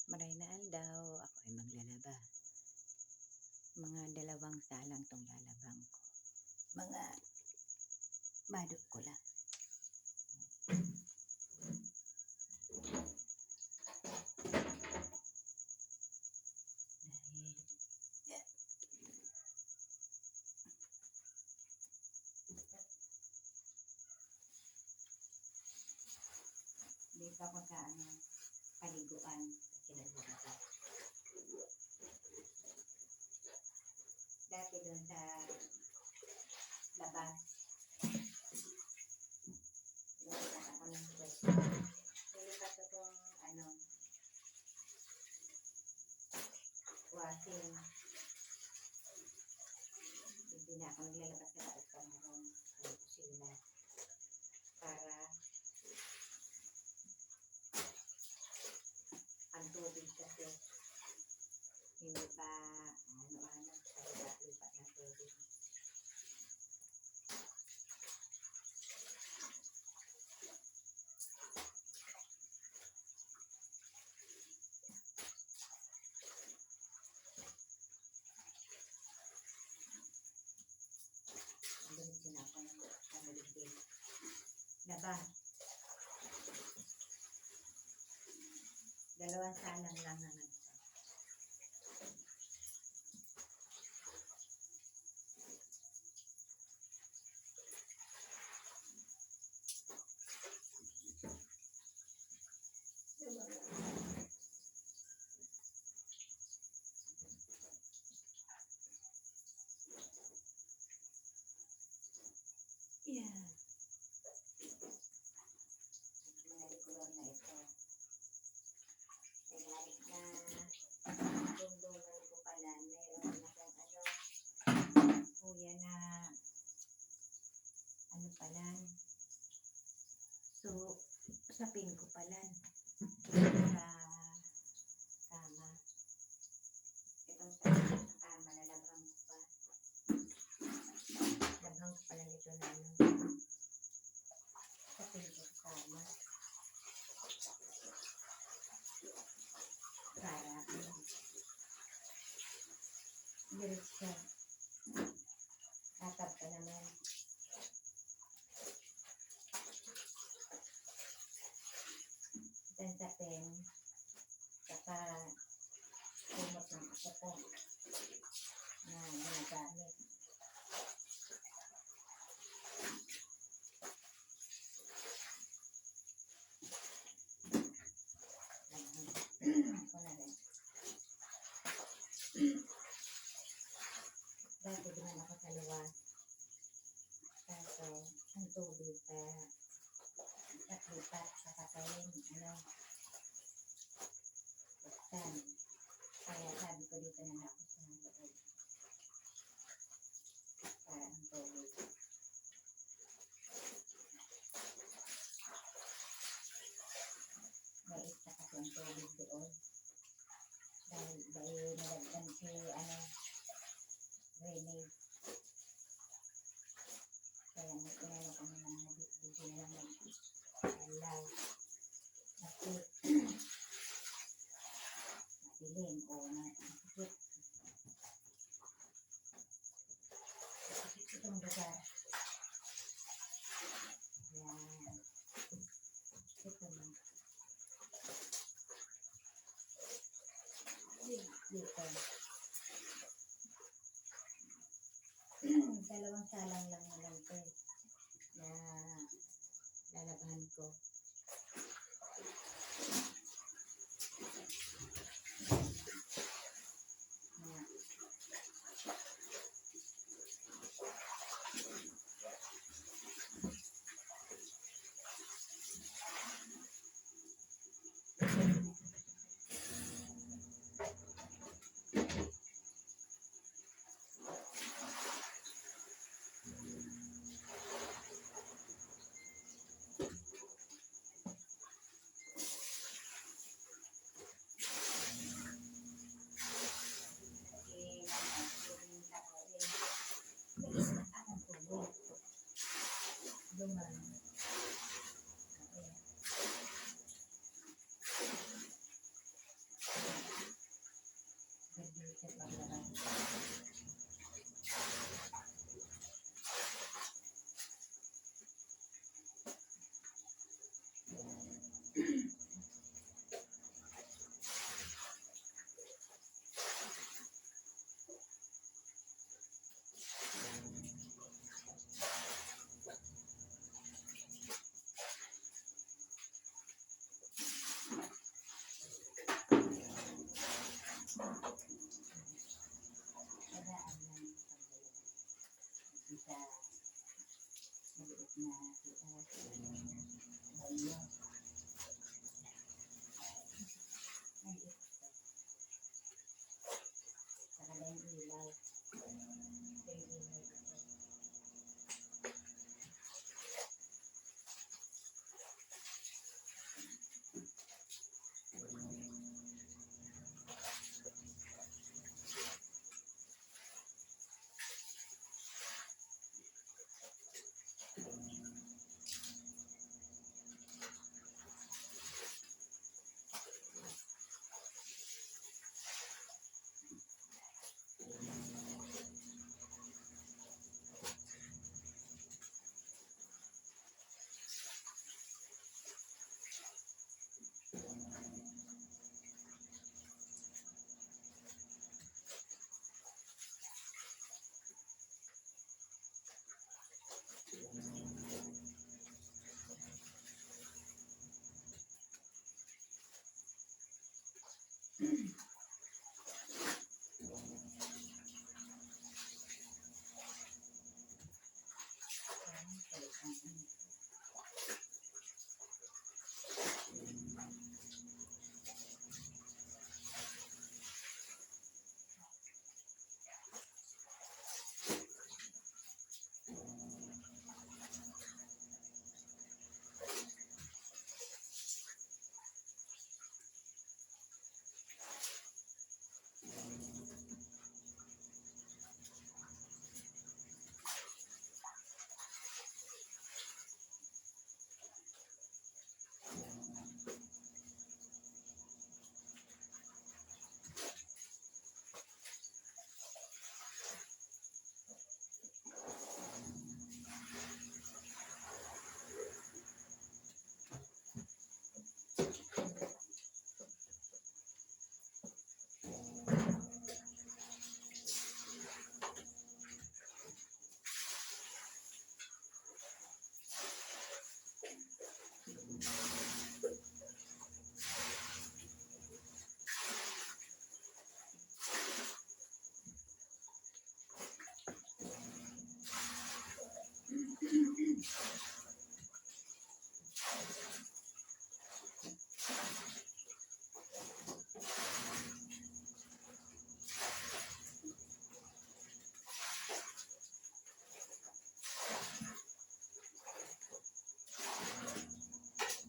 Maray na aldaw, ako ay maglalaba. Mga 2 salang tong lalabang ko. Mga badok ko lang. Dahil, yan. Dito ako sa paliguan sa kinalalaba. Dati doon sa labas. Nilipat ako ng pwesto. Nilipat ko itong washing. Hindi na ako naglalabas sa labas pa ng kusina. Para ang tubig kasi hindi pa lipat ng tubig. Diretso na ako ng kamuligid. Laba. 2 salang lang naman. Yeah. Mga likulor na ito. Ay galing na dungdungan ko pala. Mayroon na kang kuya na pala. So, sapin ko pala sa kama. Itong sa kama, lalabhan ko pa. Labhan ko pala nito na sapin ko sa kama. Para diretso. Tatap ka naman. Then sapin. Saka kumot ng ako ko na ginagamit. Ako na rin. Dati din ako sa luwas. Kaso, ang tubig pa lipat sa kakain, buksan. Kaya sabi ko dito na ako sa loob. Para ang tubig. May isa kasi ang tubig doon. Dahil nalagdan si drainage. Kaya nagpinalo ko na mga bitbiti na lang alaw. Kasi madilim o nakikit. Itong lugar. Yan. Ito na. Dito. 2 salang lang naman ito na lalabahan ko. sa paglaro. Tagaan lang sa maliit na bayo. Maliit ito. Saka na yung ilaw. Ito yung ilaw ito.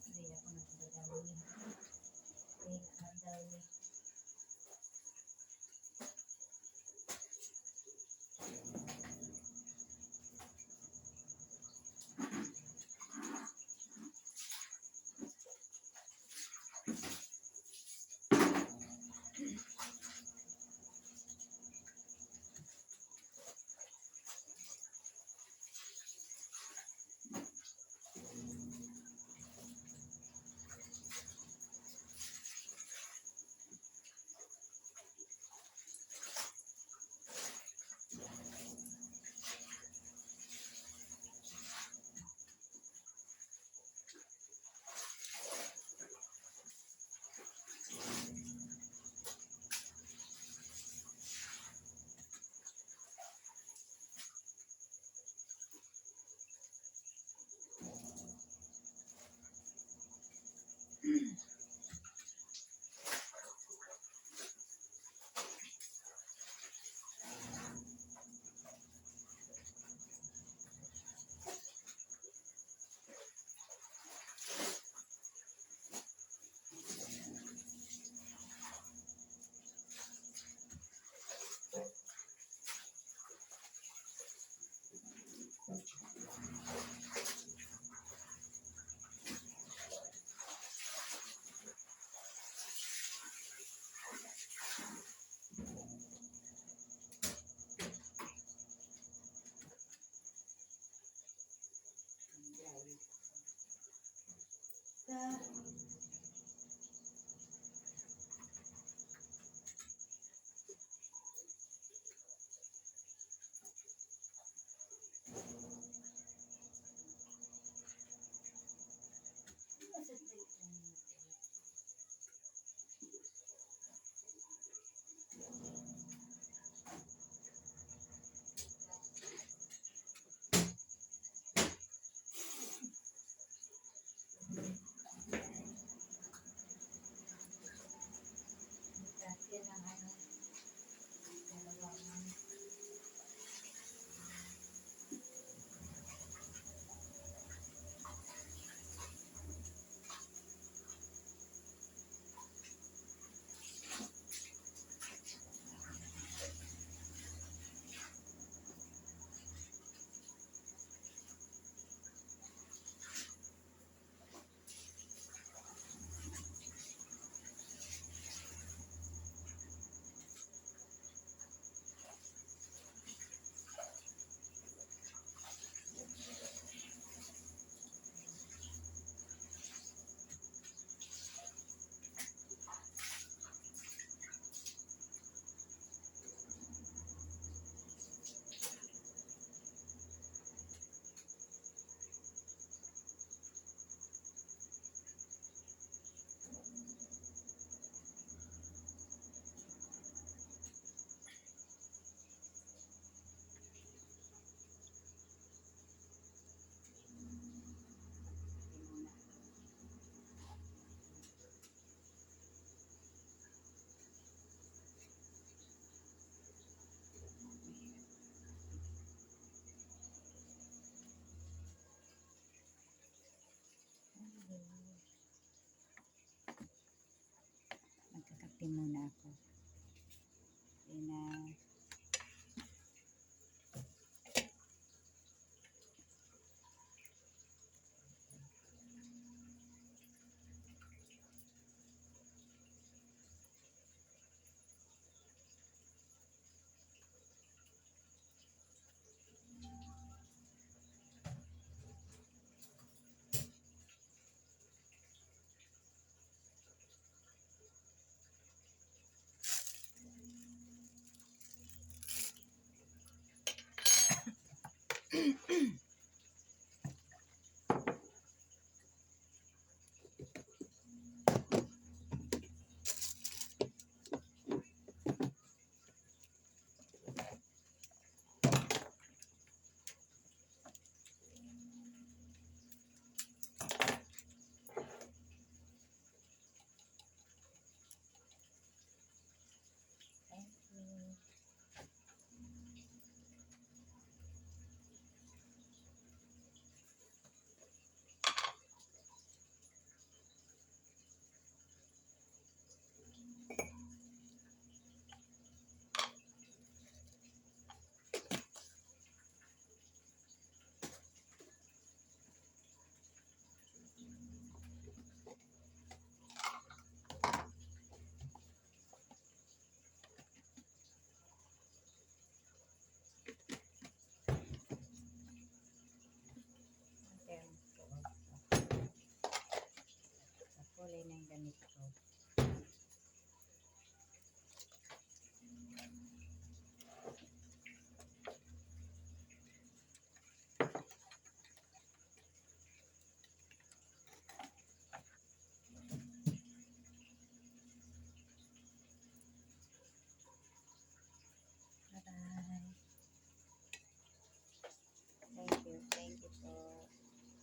Hindi ako nagdadawin. Nagdadawin. muna ako.